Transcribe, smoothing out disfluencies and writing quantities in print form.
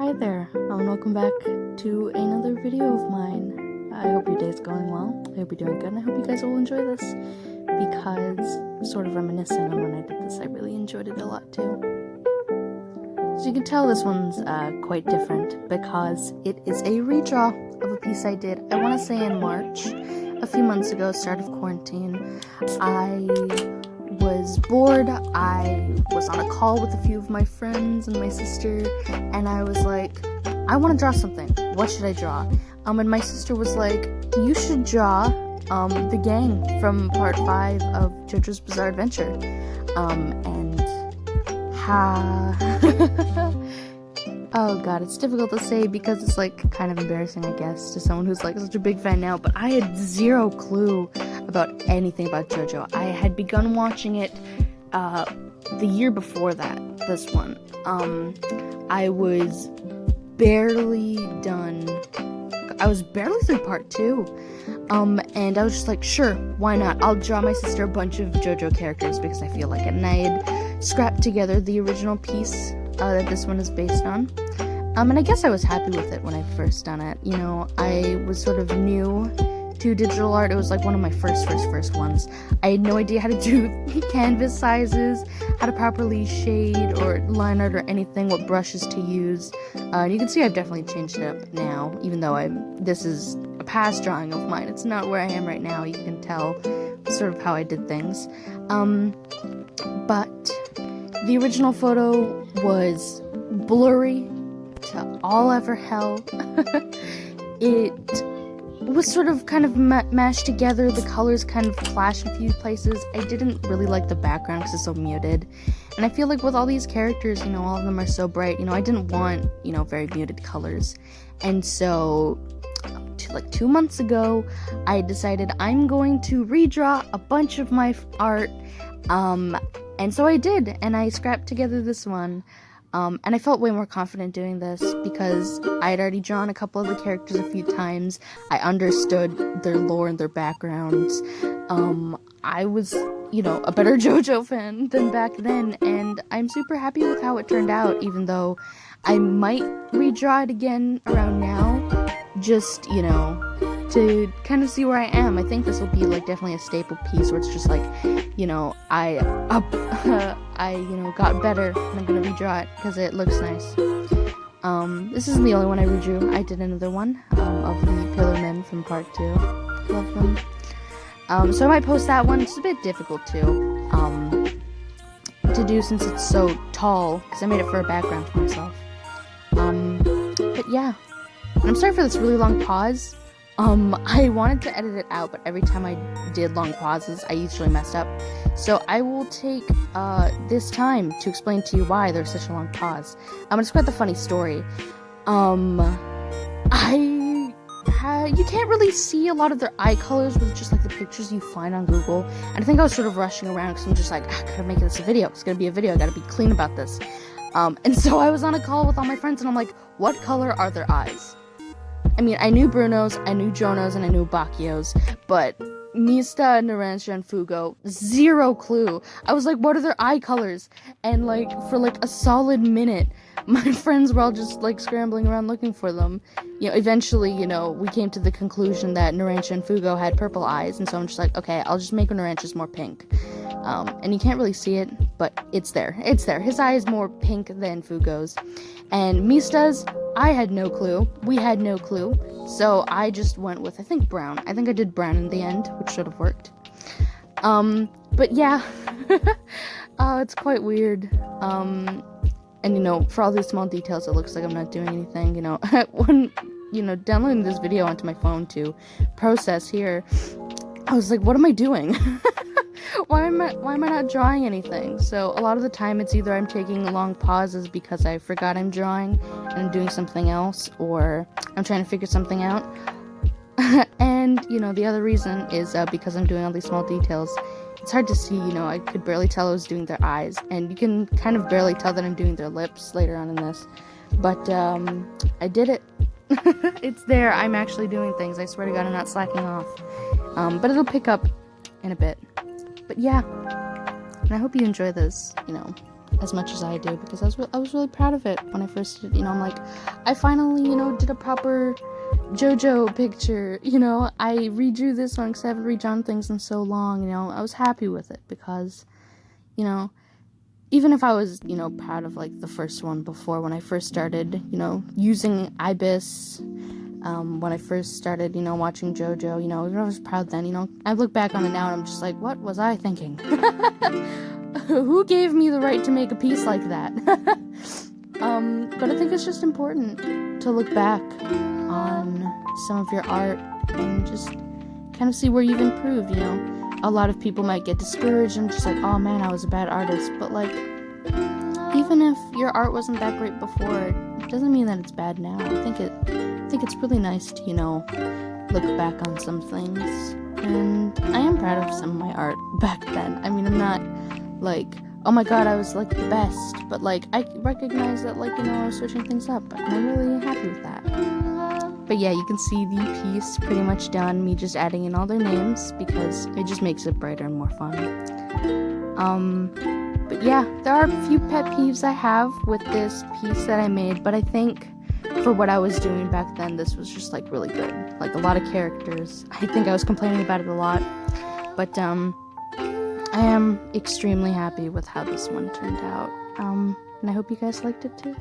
Hi there, and welcome back to another video of mine. I hope your day's going well. I hope you're doing good, and I hope you guys will enjoy this, because sort of reminiscing on when I did this, I really enjoyed it a lot too. As you can tell, this one's quite different, because it is a redraw of a piece I did, I want to say in March, a few months ago, start of quarantine. I was bored. I was on a call with a few of my friends and my sister, and I was like, I want to draw something. What should I draw? And my sister was like, you should draw the gang from part 5 of JoJo's Bizarre Adventure. Oh god, it's difficult to say because it's like kind of embarrassing, I guess, to someone who's like such a big fan now, but I had zero clue about anything about JoJo. I had begun watching it the year before this one. I was barely through part 2. And I was just like, sure, why not? I'll draw my sister a bunch of JoJo characters because I feel like it. And I had scrapped together the original piece that this one is based on. And I guess I was happy with it when I first done it. You know, I was sort of new to digital art. It was like one of my first ones. I had no idea how to do canvas sizes, how to properly shade or line art or anything, what brushes to use. And you can see I've definitely changed it up now, even though this is a past drawing of mine. It's not where I am right now. You can tell sort of how I did things. But the original photo was blurry to all ever hell. It was sort of kind of mashed together. The colors kind of clash in a few places. I didn't really like the background because it's so muted. And I feel like with all these characters, you know, all of them are so bright. You know, I didn't want, you know, very muted colors. And so, like 2 months ago, I decided I'm going to redraw a bunch of my art. And so I did, and I scrapped together this one. And I felt way more confident doing this because I had already drawn a couple of the characters a few times. I understood their lore and their backgrounds. I was, you know, a better JoJo fan than back then, and I'm super happy with how it turned out, even though I might redraw it again around now, just, you know, to kind of see where I am. I think this will be like definitely a staple piece where it's just like, you know, I got better and I'm gonna redraw it because it looks nice. This isn't the only one I redrew. I did another one of the Pillar Men from part 2. Love them. So I might post that one. It's a bit difficult to do since it's so tall because I made it for a background for myself. But yeah, and I'm sorry for this really long pause. I wanted to edit it out, but every time I did long pauses, I usually messed up. So I will take this time to explain to you why there's such a long pause. It's quite the funny story. You can't really see a lot of their eye colors with just like the pictures you find on Google. And I think I was sort of rushing around because I'm just like, I gotta make this a video. It's gonna be a video. I gotta be clean about this. And so I was on a call with all my friends, and I'm like, what color are their eyes? I mean, I knew Bruno's, I knew Jono's, and I knew Bakio's, but Mista, Narancia, and Fugo, zero clue. I was like, what are their eye colors? And like, for like a solid minute, my friends were all just like scrambling around looking for them. You know, eventually, you know, we came to the conclusion that Narancia and Fugo had purple eyes, and so I'm just like, okay, I'll just make Narancia's more pink. And you can't really see it, but it's there. It's there. His eye is more pink than Fugo's. And Mista's, I had no clue. We had no clue. So I just went with, I think, brown. I think I did brown in the end, which should have worked. But yeah. It's quite weird. And, you know, for all these small details, it looks like I'm not doing anything. You know, when, you know, downloading this video onto my phone to process here, I was like, what am I doing? Why am I not drawing anything? So a lot of the time it's either I'm taking long pauses because I forgot I'm drawing and I'm doing something else, or I'm trying to figure something out. And, you know, the other reason is because I'm doing all these small details. It's hard to see, you know, I could barely tell I was doing their eyes, and you can kind of barely tell that I'm doing their lips later on in this. But I did it. It's there. I'm actually doing things. I swear to God, I'm not slacking off. But it'll pick up in a bit. But yeah, and I hope you enjoy this, you know, as much as I do, because I was really proud of it when I first did, I'm like, I finally, did a proper JoJo picture, I redrew this one because I haven't redrawn things in so long, I was happy with it because, even if I was, proud of, like, the first one before, when I first started, using Ibis, when I first started, watching JoJo, even if I was proud then, I look back on it now and I'm just like, what was I thinking? Who gave me the right to make a piece like that? But I think it's just important to look back on some of your art and just kind of see where you've improved, A lot of people might get discouraged and just like, oh man, I was a bad artist. But, like, even if your art wasn't that great before, it doesn't mean that it's bad now. I think it's really nice to, look back on some things. And I am proud of some of my art back then. I mean, I'm not like, oh my god, I was, like, the best. But, like, I recognize that, like, I was switching things up. And I'm really happy with that. But yeah, you can see the piece pretty much done, me just adding in all their names, because it just makes it brighter and more fun. But yeah, there are a few pet peeves I have with this piece that I made, but I think for what I was doing back then, this was just, like, really good. Like, a lot of characters. I think I was complaining about it a lot, but I am extremely happy with how this one turned out, and I hope you guys liked it too.